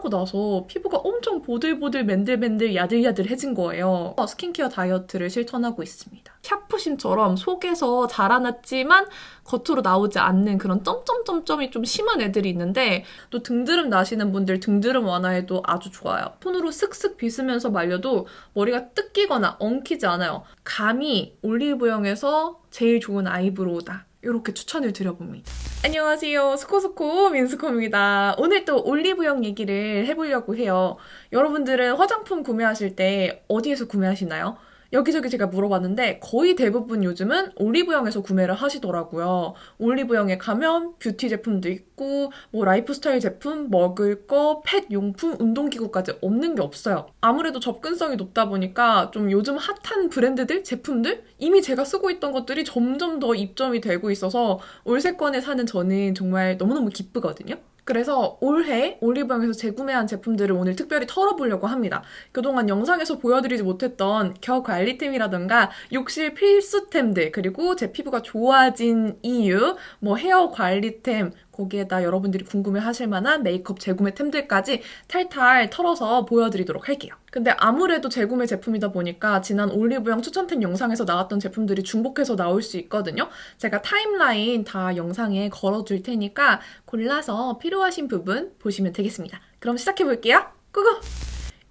하고 나서 피부가 엄청 보들보들 맨들맨들 야들야들해진 거예요. 스킨케어 다이어트를 실천하고 있습니다. 샤프심처럼 속에서 자라났지만 겉으로 나오지 않는 그런 점점점점이 좀 심한 애들이 있는데 또 등드름 나시는 분들 등드름 완화에도 아주 좋아요. 손으로 슥슥 빗으면서 말려도 머리가 뜯기거나 엉키지 않아요. 감히 올리브영에서 제일 좋은 아이브로우다. 이렇게 추천을 드려봅니다. 안녕하세요. 스코스코 민스콤입니다. 오늘 또 올리브영 얘기를 해보려고 해요. 여러분들은 화장품 구매하실 때 어디에서 구매하시나요? 여기저기 제가 물어봤는데 거의 대부분 요즘은 올리브영에서 구매를 하시더라고요. 올리브영에 가면 뷰티 제품도 있고 뭐 라이프스타일 제품, 먹을 거, 펫 용품, 운동기구까지 없는 게 없어요. 아무래도 접근성이 높다 보니까 좀 요즘 핫한 브랜드들, 제품들 이미 제가 쓰고 있던 것들이 점점 더 입점이 되고 있어서 올세권에 사는 저는 정말 너무너무 기쁘거든요. 그래서 올해 올리브영에서 재구매한 제품들을 오늘 특별히 털어보려고 합니다. 그동안 영상에서 보여드리지 못했던 겨 관리템이라던가 욕실 필수템들, 그리고 제 피부가 좋아진 이유, 뭐 헤어 관리템, 거기에다 여러분들이 궁금해하실 만한 메이크업 재구매템들까지 탈탈 털어서 보여드리도록 할게요. 근데 아무래도 재구매 제품이다 보니까 지난 올리브영 추천템 영상에서 나왔던 제품들이 중복해서 나올 수 있거든요. 제가 타임라인 다 영상에 걸어줄 테니까 골라서 필요하신 부분 보시면 되겠습니다. 그럼 시작해볼게요. 고고!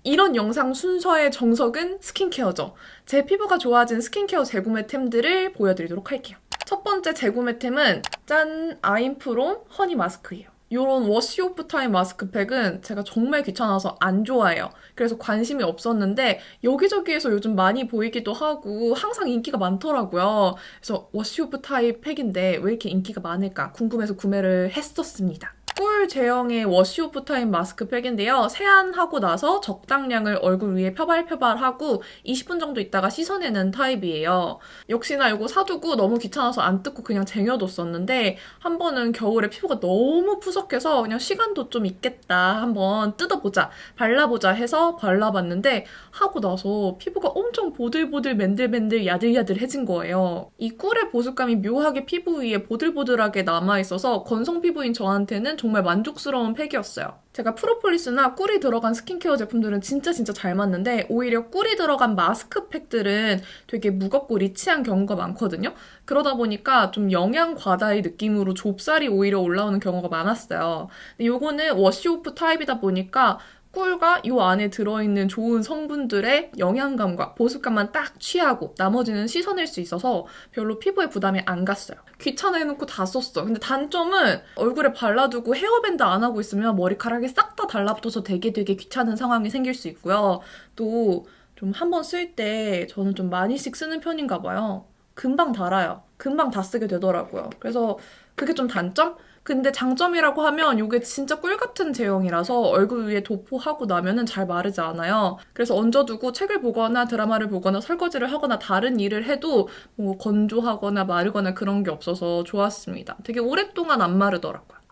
이런 영상 순서의 정석은 스킨케어죠. 제 피부가 좋아진 스킨케어 재구매템들을 보여드리도록 할게요. 첫 번째 재구매템은 짠! 아임프롬 허니 마스크예요. 이런 워시 오프 타임 마스크팩은 제가 정말 귀찮아서 안 좋아해요. 그래서 관심이 없었는데 여기저기에서 요즘 많이 보이기도 하고 항상 인기가 많더라고요. 그래서 워시 오프 타임 팩인데 왜 이렇게 인기가 많을까 궁금해서 구매를 했었습니다. 꿀 제형의 워시 오프 타임 마스크팩인데요. 세안하고 나서 적당량을 얼굴 위에 펴발펴발하고 20분 정도 있다가 씻어내는 타입이에요. 역시나 이거 사두고 너무 귀찮아서 안 뜯고 그냥 쟁여뒀었는데 한 번은 겨울에 피부가 너무 푸석해서 그냥 시간도 좀 있겠다 한번 뜯어보자 발라보자 해서 발라봤는데 하고 나서 피부가 엄청 보들보들 맨들맨들 야들야들해진 거예요. 이 꿀의 보습감이 묘하게 피부 위에 보들보들하게 남아있어서 건성 피부인 저한테는 정말 만족스러운 팩이었어요. 제가 프로폴리스나 꿀이 들어간 스킨케어 제품들은 진짜 잘 맞는데 오히려 꿀이 들어간 마스크팩들은 되게 무겁고 리치한 경우가 많거든요. 그러다 보니까 좀 영양 과다의 느낌으로 좁쌀이 오히려 올라오는 경우가 많았어요. 근데 요거는 워시오프 타입이다 보니까 꿀과 이 안에 들어있는 좋은 성분들의 영양감과 보습감만 딱 취하고 나머지는 씻어낼 수 있어서 별로 피부에 부담이 안 갔어요. 귀찮아 해놓고 다 썼어. 근데 단점은 얼굴에 발라두고 헤어밴드 안 하고 있으면 머리카락이 싹 다 달라붙어서 되게 귀찮은 상황이 생길 수 있고요. 또 좀 한 번 쓸 때 저는 좀 많이씩 쓰는 편인가 봐요. 금방 닳아요. 금방 다 쓰게 되더라고요. 그래서 그게 좀 단점? 근데 장점이라고 하면 이게 진짜 꿀같은 제형이라서 얼굴 위에 도포하고 나면은 잘 마르지 않아요. 그래서 얹어두고 책을 보거나 드라마를 보거나 설거지를 하거나 다른 일을 해도 뭐 건조하거나 마르거나 그런 게 없어서 좋았습니다. 되게 오랫동안 안 마르더라고요.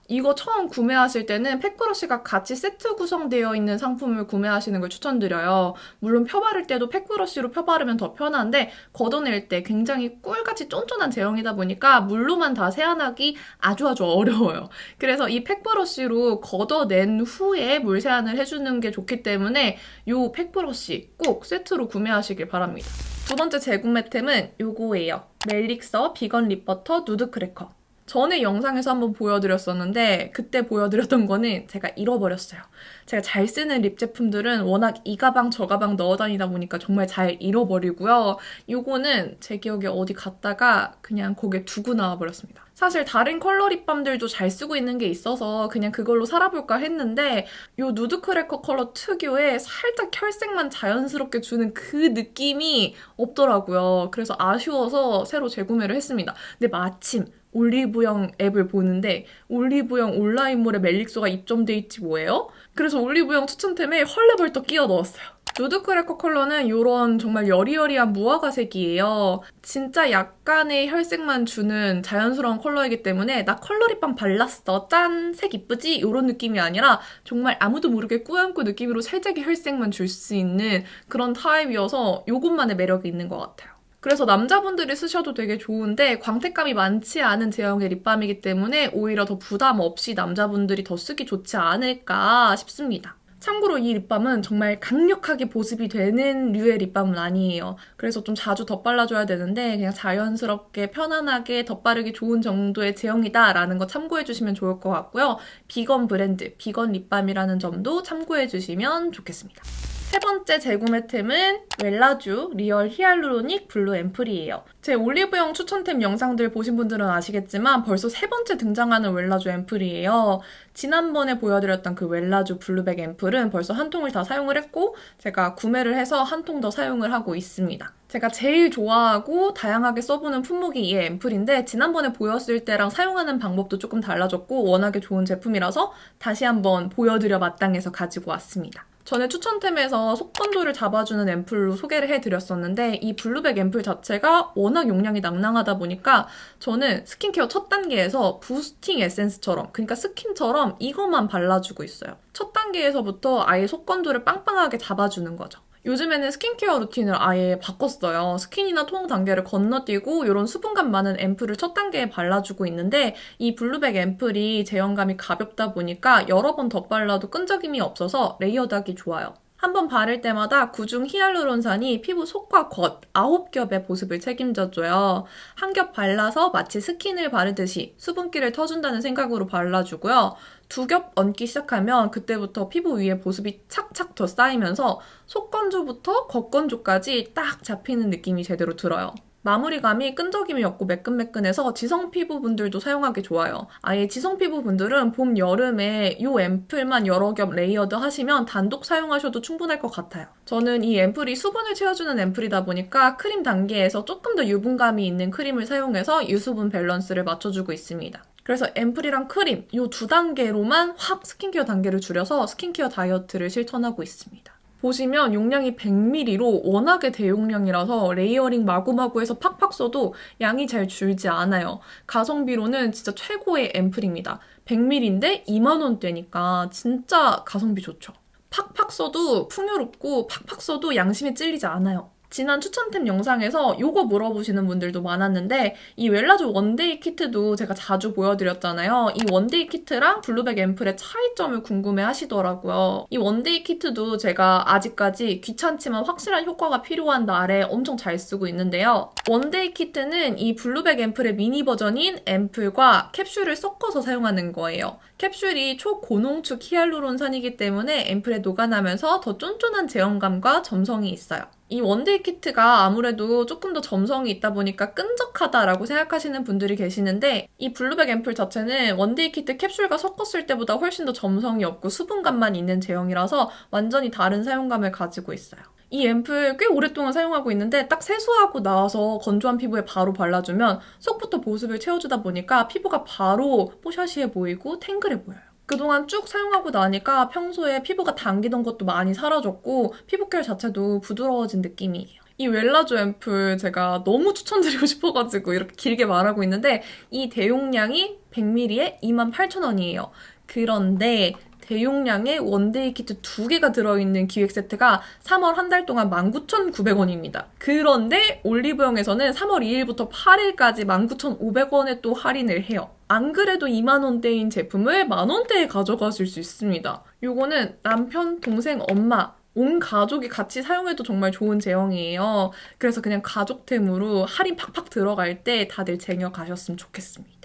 이거 처음 구매하실 때는 팩브러쉬가 같이 세트 구성되어 있는 상품을 구매하시는 걸 추천드려요. 물론 펴바를 때도 팩브러쉬로 펴바르면 더 편한데 걷어낼 때 굉장히 꿀같이 쫀쫀한 제형이다 보니까 물로만 다 세안하기 아주 어려워요. 그래서 이 팩브러쉬로 걷어낸 후에 물 세안을 해주는 게 좋기 때문에 이 팩브러쉬 꼭 세트로 구매하시길 바랍니다. 두 번째 재구매템은 요거예요. 멜릭서 비건 립버터 누드 크래커. 전에 영상에서 한번 보여드렸었는데 그때 보여드렸던 거는 제가 잃어버렸어요. 제가 잘 쓰는 립 제품들은 워낙 이 가방 저 가방 넣어 다니다 보니까 정말 잘 잃어버리고요. 요거는 제 기억에 어디 갔다가 그냥 거기에 두고 나와버렸습니다. 사실 다른 컬러 립밤들도 잘 쓰고 있는 게 있어서 그냥 그걸로 살아볼까 했는데 요 누드 크래커 컬러 특유의 살짝 혈색만 자연스럽게 주는 그 느낌이 없더라고요. 그래서 아쉬워서 새로 재구매를 했습니다. 근데 마침 올리브영 앱을 보는데 올리브영 온라인몰에 멜릭소가 입점돼 있지 뭐예요? 그래서 올리브영 추천템에 헐레벌떡 끼워 넣었어요. 누드 크래커 컬러는 이런 정말 여리여리한 무화과색이에요. 진짜 약간의 혈색만 주는 자연스러운 컬러이기 때문에 나 컬러 립밤 발랐어. 짠! 색 이쁘지? 이런 느낌이 아니라 정말 아무도 모르게 꾸안꾸 느낌으로 살짝의 혈색만 줄 수 있는 그런 타입이어서 이것만의 매력이 있는 것 같아요. 그래서 남자분들이 쓰셔도 되게 좋은데 광택감이 많지 않은 제형의 립밤이기 때문에 오히려 더 부담 없이 남자분들이 더 쓰기 좋지 않을까 싶습니다. 참고로 이 립밤은 정말 강력하게 보습이 되는 류의 립밤은 아니에요. 그래서 좀 자주 덧발라줘야 되는데 그냥 자연스럽게 편안하게 덧바르기 좋은 정도의 제형이다라는 거 참고해주시면 좋을 것 같고요. 비건 브랜드, 비건 립밤이라는 점도 참고해주시면 좋겠습니다. 세 번째 재구매템은 웰라쥬 리얼 히알루로닉 블루 앰플이에요. 제 올리브영 추천템 영상들 보신 분들은 아시겠지만 벌써 세 번째 등장하는 웰라쥬 앰플이에요. 지난번에 보여드렸던 그 웰라쥬 블루백 앰플은 벌써 한 통을 다 사용을 했고 제가 구매를 해서 한 통 더 사용을 하고 있습니다. 제가 제일 좋아하고 다양하게 써보는 품목이 이 앰플인데 지난번에 보였을 때랑 사용하는 방법도 조금 달라졌고 워낙에 좋은 제품이라서 다시 한번 보여드려 마땅해서 가지고 왔습니다. 전에 추천템에서 속건조를 잡아주는 앰플로 소개를 해드렸었는데 이 블루백 앰플 자체가 워낙 용량이 낭낭하다 보니까 저는 스킨케어 첫 단계에서 부스팅 에센스처럼 그러니까 스킨처럼 이것만 발라주고 있어요. 첫 단계에서부터 아예 속건조를 빵빵하게 잡아주는 거죠. 요즘에는 스킨케어 루틴을 아예 바꿨어요. 스킨이나 톤 단계를 건너뛰고 이런 수분감 많은 앰플을 첫 단계에 발라주고 있는데 이 블루백 앰플이 제형감이 가볍다 보니까 여러 번 덧발라도 끈적임이 없어서 레이어드하기 좋아요. 한 번 바를 때마다 구중 히알루론산이 피부 속과 겉 9겹의 보습을 책임져줘요. 한 겹 발라서 마치 스킨을 바르듯이 수분기를 터준다는 생각으로 발라주고요. 2겹 얹기 시작하면 그때부터 피부 위에 보습이 착착 더 쌓이면서 속건조부터 겉건조까지 딱 잡히는 느낌이 제대로 들어요. 마무리감이 끈적임이 없고 매끈매끈해서 지성 피부분들도 사용하기 좋아요. 아예 지성 피부분들은 봄, 여름에 이 앰플만 여러 겹 레이어드 하시면 단독 사용하셔도 충분할 것 같아요. 저는 이 앰플이 수분을 채워주는 앰플이다 보니까 크림 단계에서 조금 더 유분감이 있는 크림을 사용해서 유수분 밸런스를 맞춰주고 있습니다. 그래서 앰플이랑 크림 이 두 단계로만 확 스킨케어 단계를 줄여서 스킨케어 다이어트를 실천하고 있습니다. 보시면 용량이 100ml로 워낙에 대용량이라서 레이어링 마구마구해서 팍팍 써도 양이 잘 줄지 않아요. 가성비로는 진짜 최고의 앰플입니다. 100ml인데 2만원대니까 진짜 가성비 좋죠. 팍팍 써도 풍요롭고 팍팍 써도 양심에 찔리지 않아요. 지난 추천템 영상에서 요거 물어보시는 분들도 많았는데 이 웰라쥬 원데이 키트도 제가 자주 보여드렸잖아요. 이 원데이 키트랑 블루백 앰플의 차이점을 궁금해 하시더라고요. 이 원데이 키트도 제가 아직까지 귀찮지만 확실한 효과가 필요한 날에 엄청 잘 쓰고 있는데요. 원데이 키트는 이 블루백 앰플의 미니 버전인 앰플과 캡슐을 섞어서 사용하는 거예요. 캡슐이 초고농축 히알루론산이기 때문에 앰플에 녹아나면서 더 쫀쫀한 제형감과 점성이 있어요. 이 원데이 키트가 아무래도 조금 더 점성이 있다 보니까 끈적하다라고 생각하시는 분들이 계시는데 이 블루백 앰플 자체는 원데이 키트 캡슐과 섞었을 때보다 훨씬 더 점성이 없고 수분감만 있는 제형이라서 완전히 다른 사용감을 가지고 있어요. 이 앰플 꽤 오랫동안 사용하고 있는데 딱 세수하고 나와서 건조한 피부에 바로 발라주면 속부터 보습을 채워주다 보니까 피부가 바로 뽀샤시해 보이고 탱글해 보여요. 그동안 쭉 사용하고 나니까 평소에 피부가 당기던 것도 많이 사라졌고 피부결 자체도 부드러워진 느낌이에요. 이 웰라쥬 앰플 제가 너무 추천드리고 싶어가지고 이렇게 길게 말하고 있는데 이 대용량이 100ml에 28,000원이에요. 그런데 대용량의 원데이 키트 2개가 들어있는 기획 세트가 3월 한 달 동안 19,900원입니다. 그런데 올리브영에서는 3월 2일부터 8일까지 19,500원에 또 할인을 해요. 안 그래도 2만원대인 제품을 만원대에 가져가실 수 있습니다. 요거는 남편, 동생, 엄마 온 가족이 같이 사용해도 정말 좋은 제형이에요. 그래서 그냥 가족템으로 할인 팍팍 들어갈 때 다들 쟁여가셨으면 좋겠습니다.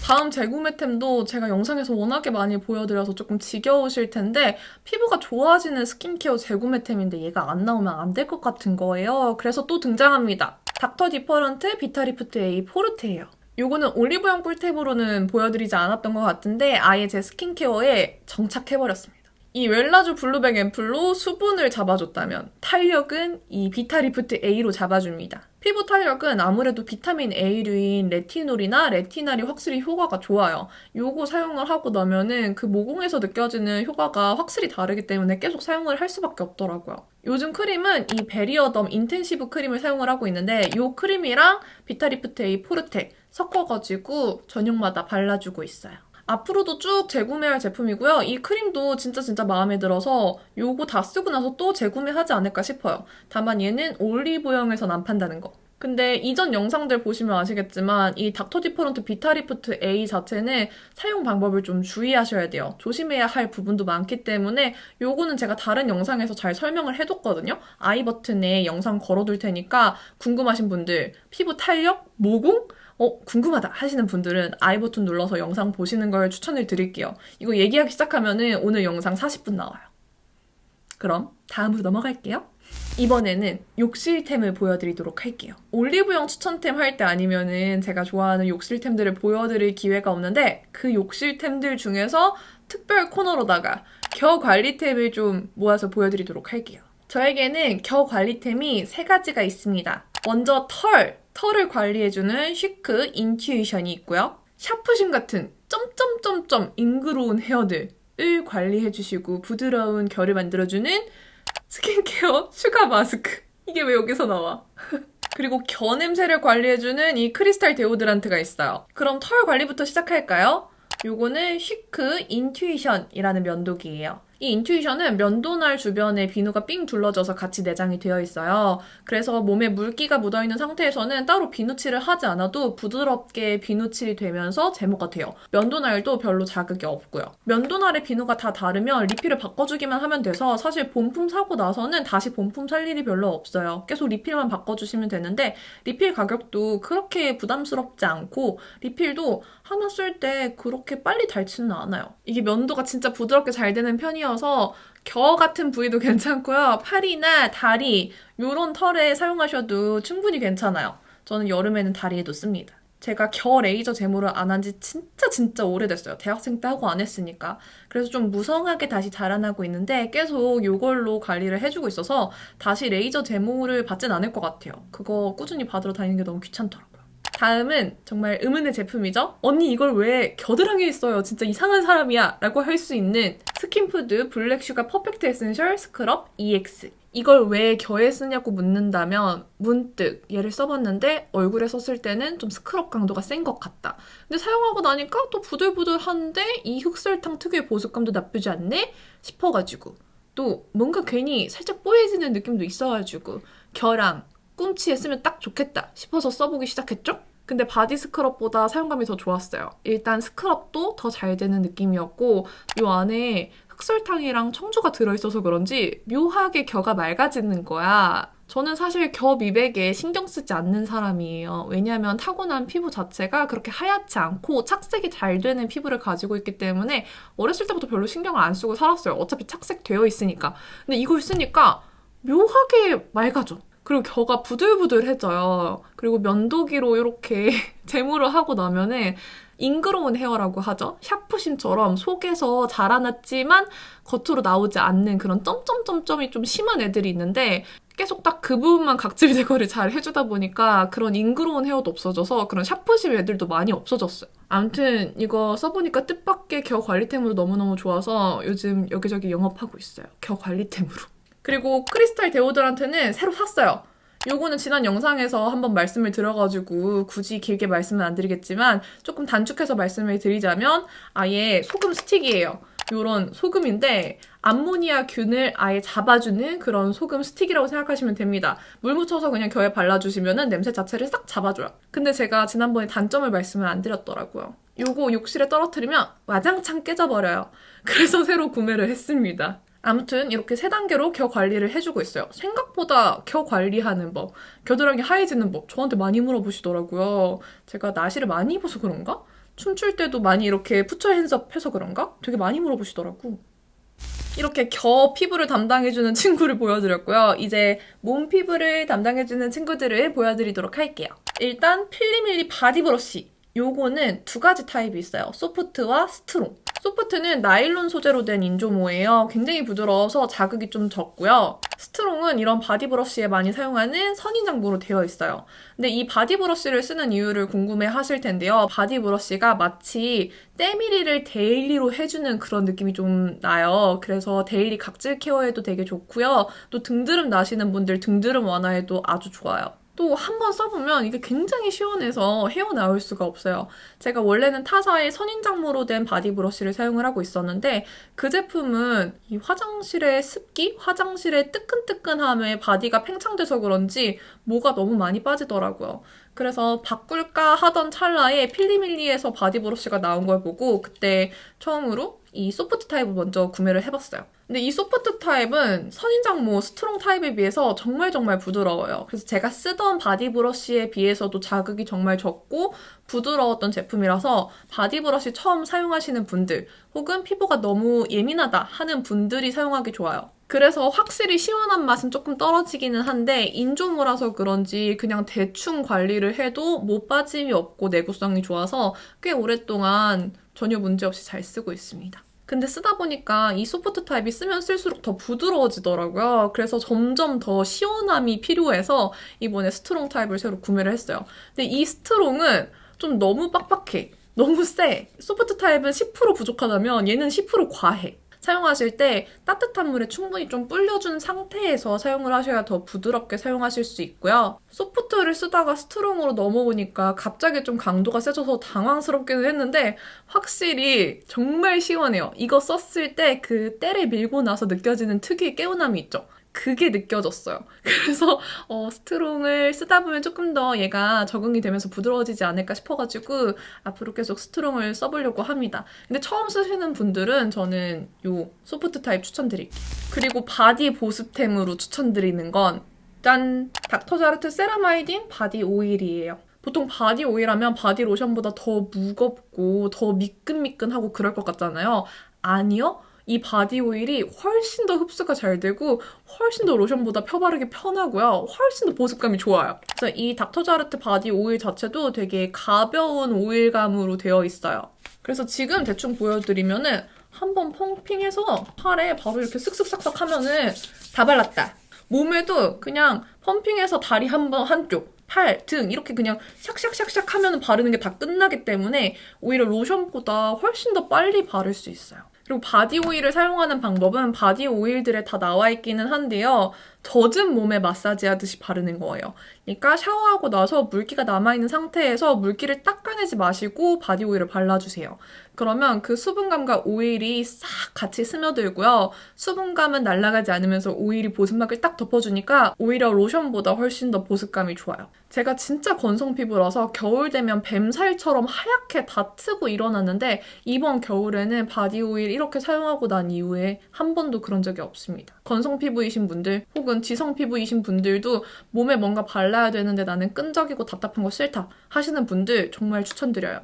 다음 재구매템도 제가 영상에서 워낙에 많이 보여드려서 조금 지겨우실 텐데 피부가 좋아지는 스킨케어 재구매템인데 얘가 안 나오면 안 될 것 같은 거예요. 그래서 또 등장합니다. 닥터 디퍼런트 비타리프트 A 포르테예요. 요거는 올리브영 꿀팁으로는 보여드리지 않았던 것 같은데 아예 제 스킨케어에 정착해버렸습니다. 이 웰라쥬 블루백 앰플로 수분을 잡아줬다면 탄력은 이 비타리프트 A로 잡아줍니다. 피부 탄력은 아무래도 비타민 A류인 레티놀이나 레티날이 확실히 효과가 좋아요. 요거 사용을 하고 나면은 그 모공에서 느껴지는 효과가 확실히 다르기 때문에 계속 사용을 할 수밖에 없더라고요. 요즘 크림은 이 베리어덤 인텐시브 크림을 사용을 하고 있는데 이 크림이랑 비타리프트 A 포르테 섞어가지고 저녁마다 발라주고 있어요. 앞으로도 쭉 재구매할 제품이고요. 이 크림도 진짜 마음에 들어서 요거 다 쓰고 나서 또 재구매하지 않을까 싶어요. 다만 얘는 올리브영에선 안 판다는 거. 근데 이전 영상들 보시면 아시겠지만 이 닥터 디퍼런트 비타리프트 A 자체는 사용 방법을 좀 주의하셔야 돼요. 조심해야 할 부분도 많기 때문에 요거는 제가 다른 영상에서 잘 설명을 해뒀거든요. 아이 버튼에 영상 걸어둘 테니까 궁금하신 분들, 피부 탄력, 모공? 궁금하다 하시는 분들은 아이 버튼 눌러서 영상 보시는 걸 추천을 드릴게요. 이거 얘기하기 시작하면은 오늘 영상 40분 나와요. 그럼 다음으로 넘어갈게요. 이번에는 욕실템을 보여드리도록 할게요. 올리브영 추천템 할 때 아니면은 제가 좋아하는 욕실템들을 보여드릴 기회가 없는데 그 욕실템들 중에서 특별 코너로다가 겨 관리템을 좀 모아서 보여드리도록 할게요. 저에게는 겨 관리템이 3가지가 있습니다. 먼저 털을 관리해주는 쉬크 인튜이션이 있고요. 샤프심 같은 점점점점 잉그로운 헤어들을 관리해주시고 부드러운 결을 만들어주는 스킨케어 슈가 마스크. 이게 왜 여기서 나와? 그리고 겨 냄새를 관리해주는 이 크리스탈 데오드란트가 있어요. 그럼 털 관리부터 시작할까요? 요거는 쉬크 인투이션이라는 면도기예요. 이 인투이션은 면도날 주변에 비누가 삥 둘러져서 같이 내장이 되어 있어요. 그래서 몸에 물기가 묻어있는 상태에서는 따로 비누칠을 하지 않아도 부드럽게 비누칠이 되면서 제모가 돼요. 면도날도 별로 자극이 없고요. 면도날의 비누가 다 다르면 리필을 바꿔주기만 하면 돼서 사실 본품 사고 나서는 다시 본품 살 일이 별로 없어요. 계속 리필만 바꿔주시면 되는데 리필 가격도 그렇게 부담스럽지 않고 리필도 하나 쓸 때 그렇게 빨리 닳지는 않아요. 이게 면도가 진짜 부드럽게 잘 되는 편이어서 겨 같은 부위도 괜찮고요. 팔이나 다리 이런 털에 사용하셔도 충분히 괜찮아요. 저는 여름에는 다리에도 씁니다. 제가 겨 레이저 제모를 안 한 지 진짜 오래됐어요. 대학생 때 하고 안 했으니까. 그래서 좀 무성하게 다시 자라나고 있는데 계속 이걸로 관리를 해주고 있어서 다시 레이저 제모를 받진 않을 것 같아요. 그거 꾸준히 받으러 다니는 게 너무 귀찮더라고요. 다음은 정말 의문의 제품이죠? 언니 이걸 왜 겨드랑이에 써요? 진짜 이상한 사람이야 라고 할 수 있는 스킨푸드 블랙슈가 퍼펙트 에센셜 스크럽 EX. 이걸 왜 겨에 쓰냐고 묻는다면 문득 얘를 써봤는데 얼굴에 썼을 때는 좀 스크럽 강도가 센 것 같다. 근데 사용하고 나니까 또 부들부들한데 이 흑설탕 특유의 보습감도 나쁘지 않네? 싶어가지고 또 뭔가 괜히 살짝 뽀얘지는 느낌도 있어가지고 겨랑 꿈치에 쓰면 딱 좋겠다 싶어서 써보기 시작했죠? 근데 바디 스크럽보다 사용감이 더 좋았어요. 일단 스크럽도 더 잘 되는 느낌이었고 이 안에 흑설탕이랑 청주가 들어있어서 그런지 묘하게 겨가 맑아지는 거야. 저는 사실 겨 미백에 신경 쓰지 않는 사람이에요. 왜냐하면 타고난 피부 자체가 그렇게 하얗지 않고 착색이 잘 되는 피부를 가지고 있기 때문에 어렸을 때부터 별로 신경을 안 쓰고 살았어요. 어차피 착색 되어 있으니까. 근데 이걸 쓰니까 묘하게 맑아져. 그리고 겨가 부들부들해져요. 그리고 면도기로 이렇게 제모를 하고 나면은 잉그로운 헤어라고 하죠. 샤프심처럼 속에서 자라났지만 겉으로 나오지 않는 그런 점점점점이 좀 심한 애들이 있는데 계속 딱 그 부분만 각질 제거를 잘 해주다 보니까 그런 잉그로운 헤어도 없어져서 그런 샤프심 애들도 많이 없어졌어요. 아무튼 이거 써보니까 뜻밖의 겨 관리템으로 너무너무 좋아서 요즘 여기저기 영업하고 있어요. 겨 관리템으로. 그리고 크리스탈 데오드란트는 새로 샀어요. 요거는 지난 영상에서 한번 말씀을 드려가지고 굳이 길게 말씀은 안 드리겠지만 조금 단축해서 말씀을 드리자면 아예 소금 스틱이에요. 요런 소금인데 암모니아균을 아예 잡아주는 그런 소금 스틱이라고 생각하시면 됩니다. 물 묻혀서 그냥 겨에 발라주시면 냄새 자체를 싹 잡아줘요. 근데 제가 지난번에 단점을 말씀을 안 드렸더라고요. 요거 욕실에 떨어뜨리면 와장창 깨져버려요. 그래서 새로 구매를 했습니다. 아무튼 이렇게 3단계로 겨 관리를 해주고 있어요. 생각보다 겨 관리하는 법, 겨드랑이 하얘지는 법 저한테 많이 물어보시더라고요. 제가 나시를 많이 입어서 그런가? 춤출 때도 많이 이렇게 푸처 핸즈업 해서 그런가? 되게 많이 물어보시더라고. 이렇게 겨 피부를 담당해주는 친구를 보여드렸고요. 이제 몸 피부를 담당해주는 친구들을 보여드리도록 할게요. 일단 필리밀리 바디 브러쉬. 요거는 2가지 타입이 있어요. 소프트와 스트롱. 소프트는 나일론 소재로 된 인조모예요. 굉장히 부드러워서 자극이 좀 적고요. 스트롱은 이런 바디 브러쉬에 많이 사용하는 선인장모로 되어 있어요. 근데 이 바디 브러쉬를 쓰는 이유를 궁금해 하실 텐데요. 바디 브러쉬가 마치 때밀이를 데일리로 해주는 그런 느낌이 좀 나요. 그래서 데일리 각질 케어에도 되게 좋고요. 또 등드름 나시는 분들 등드름 완화에도 아주 좋아요. 또 한 번 써보면 이게 굉장히 시원해서 헤어나올 수가 없어요. 제가 원래는 타사의 선인장모로 된 바디 브러쉬를 사용을 하고 있었는데 그 제품은 이 화장실의 습기, 화장실의 뜨끈뜨끈함에 바디가 팽창돼서 그런지 뭐가 너무 많이 빠지더라고요. 그래서 바꿀까 하던 찰나에 필리밀리에서 바디 브러쉬가 나온 걸 보고 그때 처음으로 이 소프트 타입을 먼저 구매를 해봤어요. 근데 이 소프트 타입은 선인장모 스트롱 타입에 비해서 정말 부드러워요. 그래서 제가 쓰던 바디 브러쉬에 비해서도 자극이 정말 적고 부드러웠던 제품이라서 바디 브러쉬 처음 사용하시는 분들 혹은 피부가 너무 예민하다 하는 분들이 사용하기 좋아요. 그래서 확실히 시원한 맛은 조금 떨어지기는 한데 인조모라서 그런지 그냥 대충 관리를 해도 못 빠짐이 없고 내구성이 좋아서 꽤 오랫동안 전혀 문제없이 잘 쓰고 있습니다. 근데 쓰다 보니까 이 소프트 타입이 쓰면 쓸수록 더 부드러워지더라고요. 그래서 점점 더 시원함이 필요해서 이번에 스트롱 타입을 새로 구매를 했어요. 근데 이 스트롱은 좀 너무 빡빡해. 너무 세. 소프트 타입은 10% 부족하다면 얘는 10% 과해. 사용하실 때 따뜻한 물에 충분히 좀 불려준 상태에서 사용을 하셔야 더 부드럽게 사용하실 수 있고요. 소프트를 쓰다가 스트롱으로 넘어오니까 갑자기 좀 강도가 세져서 당황스럽기는 했는데 확실히 정말 시원해요. 이거 썼을 때 그 때를 밀고 나서 느껴지는 특유의 개운함이 있죠. 그게 느껴졌어요. 그래서 스트롱을 쓰다 보면 조금 더 얘가 적응이 되면서 부드러워지지 않을까 싶어가지고 앞으로 계속 스트롱을 써보려고 합니다. 근데 처음 쓰시는 분들은 저는 요 소프트 타입 추천드릴게요. 그리고 바디 보습템으로 추천드리는 건 짠! 닥터자르트 세라마이딘 바디 오일이에요. 보통 바디 오일 하면 바디 로션보다 더 무겁고 더 미끈미끈하고 그럴 것 같잖아요. 아니요. 이 바디 오일이 훨씬 더 흡수가 잘 되고 훨씬 더 로션보다 펴바르기 편하고요. 훨씬 더 보습감이 좋아요. 그래서 이 닥터자르트 바디 오일 자체도 되게 가벼운 오일감으로 되어 있어요. 그래서 지금 대충 보여드리면은 한번 펌핑해서 팔에 바로 이렇게 쓱쓱싹싹 하면은 다 발랐다. 몸에도 그냥 펌핑해서 다리 한쪽 팔, 등 이렇게 그냥 샥샥샥샥 하면 바르는 게 다 끝나기 때문에 오히려 로션보다 훨씬 더 빨리 바를 수 있어요. 그리고 바디 오일을 사용하는 방법은 바디 오일들에 다 나와 있기는 한데요. 젖은 몸에 마사지 하듯이 바르는 거예요. 그러니까 샤워하고 나서 물기가 남아있는 상태에서 물기를 닦아내지 마시고 바디 오일을 발라주세요. 그러면 그 수분감과 오일이 싹 같이 스며들고요. 수분감은 날아가지 않으면서 오일이 보습막을 딱 덮어주니까 오히려 로션보다 훨씬 더 보습감이 좋아요. 제가 진짜 건성 피부라서 겨울 되면 뱀살처럼 하얗게 다 트고 일어났는데 이번 겨울에는 바디 오일 이렇게 사용하고 난 이후에 한 번도 그런 적이 없습니다. 건성 피부이신 분들 혹은 지성 피부이신 분들도 몸에 뭔가 발라야 되는데 나는 끈적이고 답답한 거 싫다 하시는 분들 정말 추천드려요.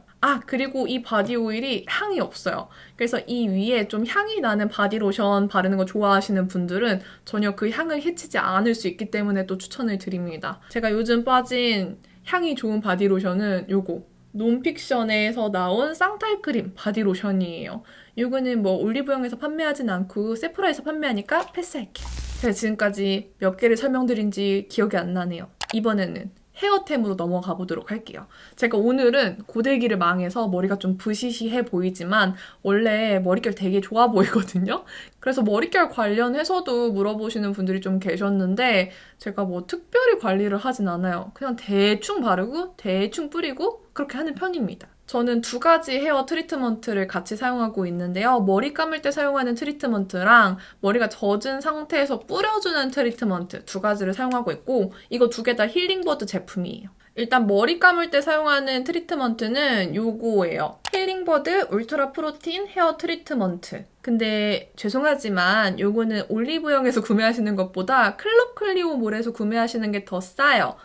그리고 이 바디 오일이 향이 없어요. 그래서 이 위에 좀 향이 나는 바디 로션 바르는 거 좋아하시는 분들은 전혀 그 향을 해치지 않을 수 있기 때문에 또 추천을 드립니다. 제가 요즘 빠진 향이 좋은 바디 로션은 요거 논픽션에서 나온 쌍탈크림 바디 로션이에요. 이거는 뭐 올리브영에서 판매하진 않고 세프라에서 판매하니까 패스할게요. 제가 지금까지 몇 개를 설명드린지 기억이 안 나네요. 이번에는 헤어템으로 넘어가 보도록 할게요. 제가 오늘은 고데기를 망해서 머리가 좀 부시시해 보이지만 원래 머릿결 되게 좋아 보이거든요. 그래서 머릿결 관련해서도 물어보시는 분들이 좀 계셨는데 제가 뭐 특별히 관리를 하진 않아요. 그냥 대충 바르고 대충 뿌리고 그렇게 하는 편입니다. 저는 두 가지 헤어 트리트먼트를 같이 사용하고 있는데요. 머리 감을 때 사용하는 트리트먼트랑 머리가 젖은 상태에서 뿌려주는 트리트먼트 두 가지를 사용하고 있고 이거 두 개 다 힐링버드 제품이에요. 일단 머리 감을 때 사용하는 트리트먼트는 요거예요. 힐링버드 울트라 프로틴 헤어 트리트먼트. 근데 죄송하지만 요거는 올리브영에서 구매하시는 것보다 클럽 클리오몰에서 구매하시는 게 더 싸요.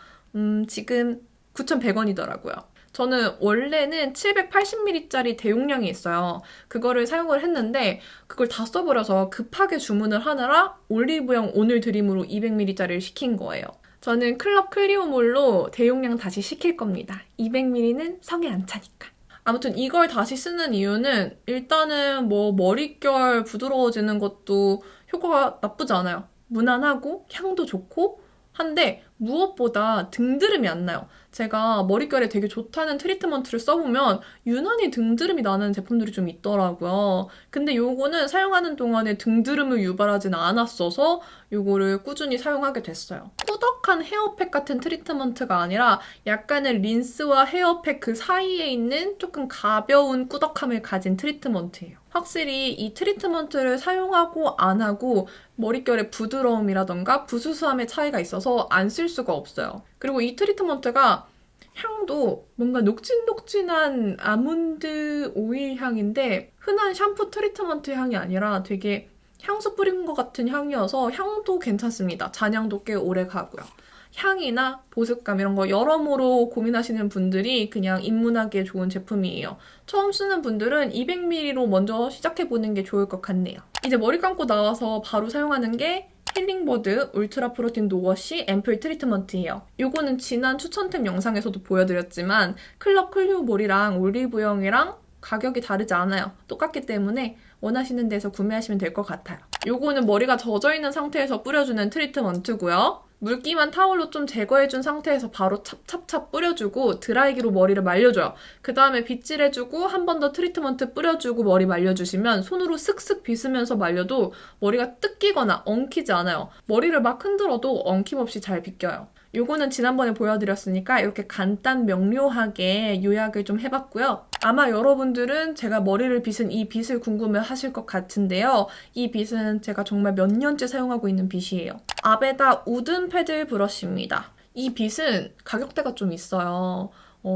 지금 9,100원이더라고요. 저는 원래는 780ml짜리 대용량이 있어요. 그거를 사용을 했는데 그걸 다 써버려서 급하게 주문을 하느라 올리브영 오늘 드림으로 200ml짜리를 시킨 거예요. 저는 클럽 클리오몰로 대용량 다시 시킬 겁니다. 200ml는 성에 안 차니까. 아무튼 이걸 다시 쓰는 이유는 일단은 뭐 머릿결 부드러워지는 것도 효과가 나쁘지 않아요. 무난하고 향도 좋고 한데 무엇보다 등드름이 안 나요. 제가 머릿결에 되게 좋다는 트리트먼트를 써보면 유난히 등드름이 나는 제품들이 좀 있더라고요. 근데 요거는 사용하는 동안에 등드름을 유발하진 않았어서 요거를 꾸준히 사용하게 됐어요. 꾸덕한 헤어팩 같은 트리트먼트가 아니라 약간의 린스와 헤어팩 그 사이에 있는 조금 가벼운 꾸덕함을 가진 트리트먼트예요. 확실히 이 트리트먼트를 사용하고 안 하고 머릿결의 부드러움이라던가 부수수함의 차이가 있어서 안 쓸 수가 없어요. 그리고 이 트리트먼트가 향도 뭔가 녹진녹진한 아몬드 오일 향인데 흔한 샴푸 트리트먼트 향이 아니라 되게 향수 뿌린 것 같은 향이어서 향도 괜찮습니다. 잔향도 꽤 오래 가고요. 향이나 보습감 이런 거 여러모로 고민하시는 분들이 그냥 입문하기에 좋은 제품이에요. 처음 쓰는 분들은 200ml로 먼저 시작해보는 게 좋을 것 같네요. 이제 머리 감고 나와서 바로 사용하는 게 힐링버드 울트라 프로틴 노워시 앰플 트리트먼트예요. 이거는 지난 추천템 영상에서도 보여드렸지만 클럽 클리오 몰이랑 올리브영이랑 가격이 다르지 않아요. 똑같기 때문에 원하시는 데서 구매하시면 될 것 같아요. 요거는 머리가 젖어있는 상태에서 뿌려주는 트리트먼트고요. 물기만 타올로 좀 제거해준 상태에서 바로 찹찹찹 뿌려주고 드라이기로 머리를 말려줘요. 그 다음에 빗질해주고 한 번 더 트리트먼트 뿌려주고 머리 말려주시면 손으로 슥슥 빗으면서 말려도 머리가 뜯기거나 엉키지 않아요. 머리를 막 흔들어도 엉킴없이 잘 빗겨요. 요거는 지난번에 보여드렸으니까 이렇게 간단 명료하게 요약을 좀 해봤고요. 아마 여러분들은 제가 머리를 빗은 이 빗을 궁금해 하실 것 같은데요. 이 빗은 제가 정말 몇 년째 사용하고 있는 빗이에요. 아베다 우든 패들 브러쉬입니다. 이 빗은 가격대가 좀 있어요.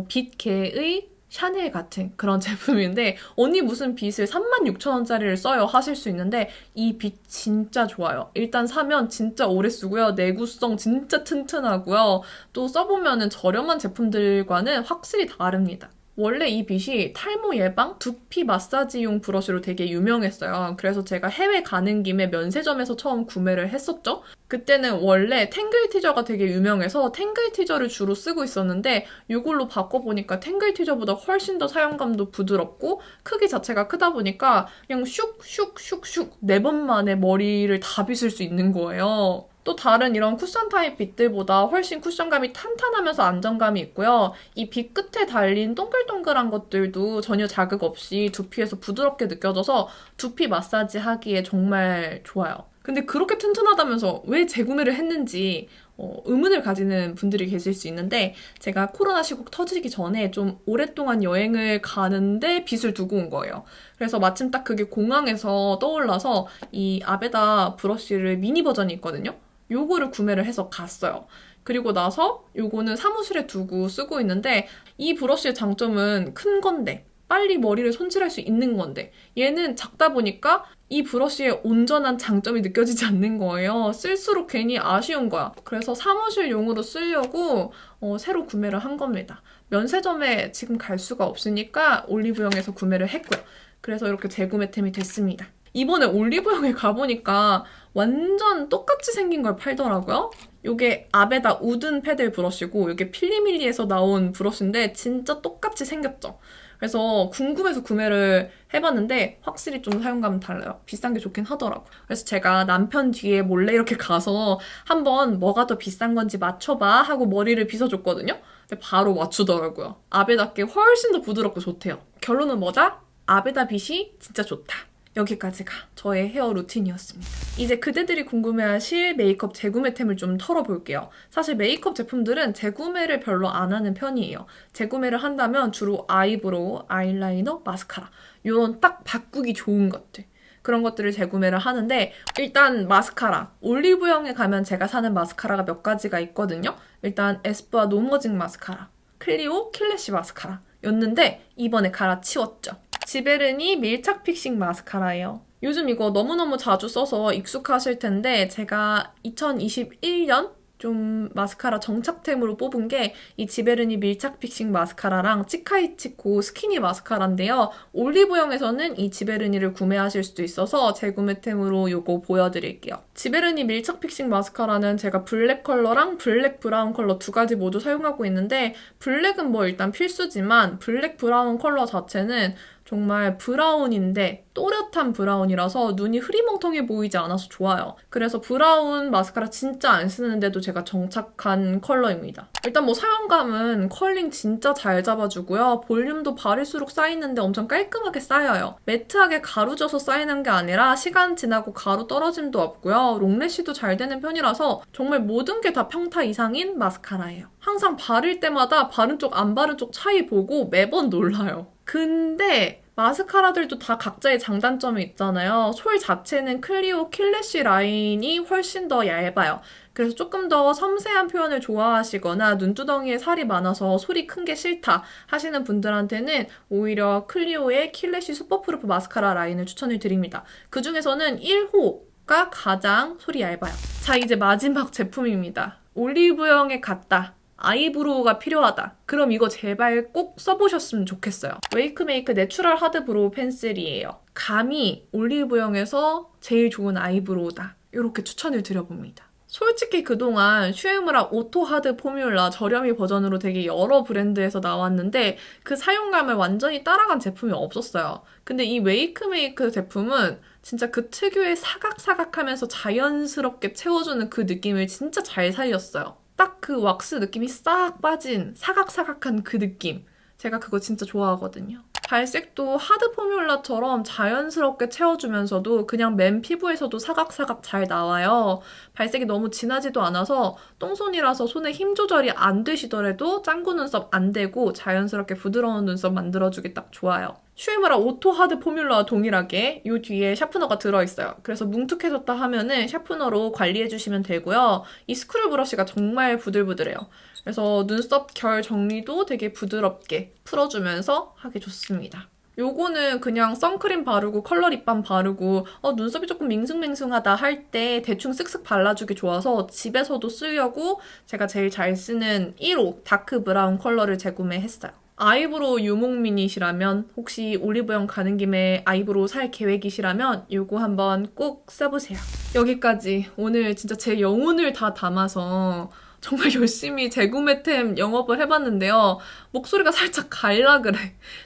빗계의 샤넬 같은 그런 제품인데 언니 무슨 빗을 36,000원짜리를 써요 하실 수 있는데 이 빗 진짜 좋아요. 일단 사면 진짜 오래 쓰고요. 내구성 진짜 튼튼하고요. 또 써보면 저렴한 제품들과는 확실히 다릅니다. 원래 이 빗이 탈모 예방, 두피 마사지용 브러쉬로 되게 유명했어요. 그래서 제가 해외 가는 김에 면세점에서 처음 구매를 했었죠. 그때는 원래 탱글 티저가 되게 유명해서 탱글 티저를 주로 쓰고 있었는데 이걸로 바꿔보니까 탱글 티저보다 훨씬 더 사용감도 부드럽고 크기 자체가 크다 보니까 그냥 슉슉슉슉 4번 만에 머리를 다 빗을 수 있는 거예요. 또 다른 이런 쿠션 타입 빗들보다 훨씬 쿠션감이 탄탄하면서 안정감이 있고요. 이 빗 끝에 달린 동글동글한 것들도 전혀 자극 없이 두피에서 부드럽게 느껴져서 두피 마사지 하기에 정말 좋아요. 근데 그렇게 튼튼하다면서 왜 재구매를 했는지 의문을 가지는 분들이 계실 수 있는데 제가 코로나 시국 터지기 전에 좀 오랫동안 여행을 가는데 빗을 두고 온 거예요. 그래서 마침 딱 그게 공항에서 떠올라서 이 아베다 브러쉬를 미니 버전이 있거든요. 요거를 구매를 해서 갔어요. 그리고 나서 요거는 사무실에 두고 쓰고 있는데 이 브러쉬의 장점은 큰 건데 빨리 머리를 손질할 수 있는 건데 얘는 작다 보니까 이 브러쉬의 온전한 장점이 느껴지지 않는 거예요. 쓸수록 괜히 아쉬운 거야. 그래서 사무실용으로 쓰려고 새로 구매를 한 겁니다. 면세점에 지금 갈 수가 없으니까 올리브영에서 구매를 했고요. 그래서 이렇게 재구매템이 됐습니다. 이번에 올리브영에 가보니까 완전 똑같이 생긴 걸 팔더라고요. 이게 아베다 우든 패들 브러쉬고 이게 필리밀리에서 나온 브러쉬인데 진짜 똑같이 생겼죠. 그래서 궁금해서 구매를 해봤는데 확실히 좀 사용감은 달라요. 비싼 게 좋긴 하더라고요. 그래서 제가 남편 뒤에 몰래 이렇게 가서 한번 뭐가 더 비싼 건지 맞춰봐 하고 머리를 빗어줬거든요. 근데 바로 맞추더라고요. 아베다께 훨씬 더 부드럽고 좋대요. 결론은 뭐다? 아베다 빗이 진짜 좋다. 여기까지가 저의 헤어 루틴이었습니다. 이제 그대들이 궁금해하실 메이크업 재구매템을 좀 털어볼게요. 사실 메이크업 제품들은 재구매를 별로 안 하는 편이에요. 재구매를 한다면 주로 아이브로우, 아이라이너, 마스카라 이런 딱 바꾸기 좋은 것들 그런 것들을 재구매를 하는데 일단 마스카라 올리브영에 가면 제가 사는 마스카라가 몇 가지가 있거든요. 일단 에스쁘아 노머징 마스카라, 클리오 킬래시 마스카라 였는데 이번에 갈아치웠죠. 지베르니 밀착 픽싱 마스카라예요. 요즘 이거 너무너무 자주 써서 익숙하실 텐데 제가 2021년 좀 마스카라 정착템으로 뽑은 게 이 지베르니 밀착 픽싱 마스카라랑 치카이치코 스키니 마스카라인데요. 올리브영에서는 이 지베르니를 구매하실 수도 있어서 재구매템으로 이거 보여드릴게요. 지베르니 밀착 픽싱 마스카라는 제가 블랙 컬러랑 블랙 브라운 컬러 두 가지 모두 사용하고 있는데 블랙은 뭐 일단 필수지만 블랙 브라운 컬러 자체는 정말 브라운인데 또렷한 브라운이라서 눈이 흐리멍텅해 보이지 않아서 좋아요. 그래서 브라운 마스카라 진짜 안 쓰는데도 제가 정착한 컬러입니다. 일단 뭐 사용감은 컬링 진짜 잘 잡아주고요. 볼륨도 바를수록 쌓이는데 엄청 깔끔하게 쌓여요. 매트하게 가루져서 쌓이는 게 아니라 시간 지나고 가루 떨어짐도 없고요. 롱래쉬도 잘 되는 편이라서 정말 모든 게 다 평타 이상인 마스카라예요. 항상 바를 때마다 바른 쪽 안 바른 쪽 차이 보고 매번 놀라요. 근데 마스카라들도 다 각자의 장단점이 있잖아요. 솔 자체는 클리오 킬래쉬 라인이 훨씬 더 얇아요. 그래서 조금 더 섬세한 표현을 좋아하시거나 눈두덩이에 살이 많아서 솔이 큰 게 싫다 하시는 분들한테는 오히려 클리오의 킬래쉬 슈퍼프루프 마스카라 라인을 추천을 드립니다. 그 중에서는 1호가 가장 솔이 얇아요. 자, 이제 마지막 제품입니다. 올리브영에 갔다. 아이브로우가 필요하다. 그럼 이거 제발 꼭 써보셨으면 좋겠어요. 웨이크메이크 내추럴 하드 브로우 펜슬이에요. 감히 올리브영에서 제일 좋은 아이브로우다. 이렇게 추천을 드려봅니다. 솔직히 그동안 슈에무라 오토 하드 포뮬라 저렴이 버전으로 되게 여러 브랜드에서 나왔는데 그 사용감을 완전히 따라간 제품이 없었어요. 근데 이 웨이크메이크 제품은 진짜 그 특유의 사각사각하면서 자연스럽게 채워주는 그 느낌을 진짜 잘 살렸어요. 딱 그 왁스 느낌이 싹 빠진 사각사각한 그 느낌. 제가 그거 진짜 좋아하거든요. 발색도 하드 포뮬라처럼 자연스럽게 채워주면서도 그냥 맨 피부에서도 사각사각 잘 나와요. 발색이 너무 진하지도 않아서 똥손이라서 손에 힘 조절이 안 되시더라도 짱구 눈썹 안 되고 자연스럽게 부드러운 눈썹 만들어주기 딱 좋아요. 슈에무라 오토 하드 포뮬러와 동일하게 이 뒤에 샤프너가 들어있어요. 그래서 뭉툭해졌다 하면은 샤프너로 관리해주시면 되고요. 이 스크류 브러쉬가 정말 부들부들해요. 그래서 눈썹 결 정리도 되게 부드럽게 풀어주면서 하기 좋습니다. 요거는 그냥 선크림 바르고 컬러 립밤 바르고 눈썹이 조금 밍숭맹숭하다 할 때 대충 쓱쓱 발라주기 좋아서 집에서도 쓰려고 제가 제일 잘 쓰는 1호 다크 브라운 컬러를 재구매했어요. 아이브로우 유목민이시라면 혹시 올리브영 가는 김에 아이브로우 살 계획이시라면 이거 한번 꼭 써보세요. 여기까지 오늘 진짜 제 영혼을 다 담아서 정말 열심히 재구매템 영업을 해봤는데요. 목소리가 살짝 갈라 그래.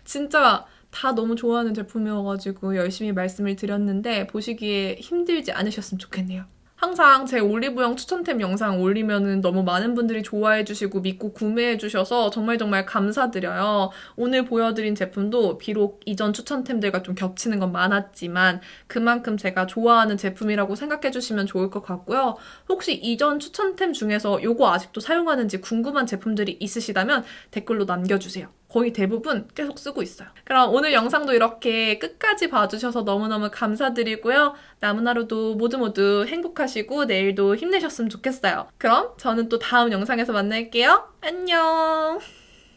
진짜 다 너무 좋아하는 제품이어가지고 열심히 말씀을 드렸는데 보시기에 힘들지 않으셨으면 좋겠네요. 항상 제 올리브영 추천템 영상 올리면은 너무 많은 분들이 좋아해주시고 믿고 구매해주셔서 정말 감사드려요. 오늘 보여드린 제품도 비록 이전 추천템들과 좀 겹치는 건 많았지만 그만큼 제가 좋아하는 제품이라고 생각해주시면 좋을 것 같고요. 혹시 이전 추천템 중에서 요거 아직도 사용하는지 궁금한 제품들이 있으시다면 댓글로 남겨주세요. 거의 대부분 계속 쓰고 있어요. 그럼 오늘 영상도 이렇게 끝까지 봐주셔서 너무너무 감사드리고요. 남은 하루도 모두 행복하시고 내일도 힘내셨으면 좋겠어요. 그럼 저는 또 다음 영상에서 만날게요. 안녕!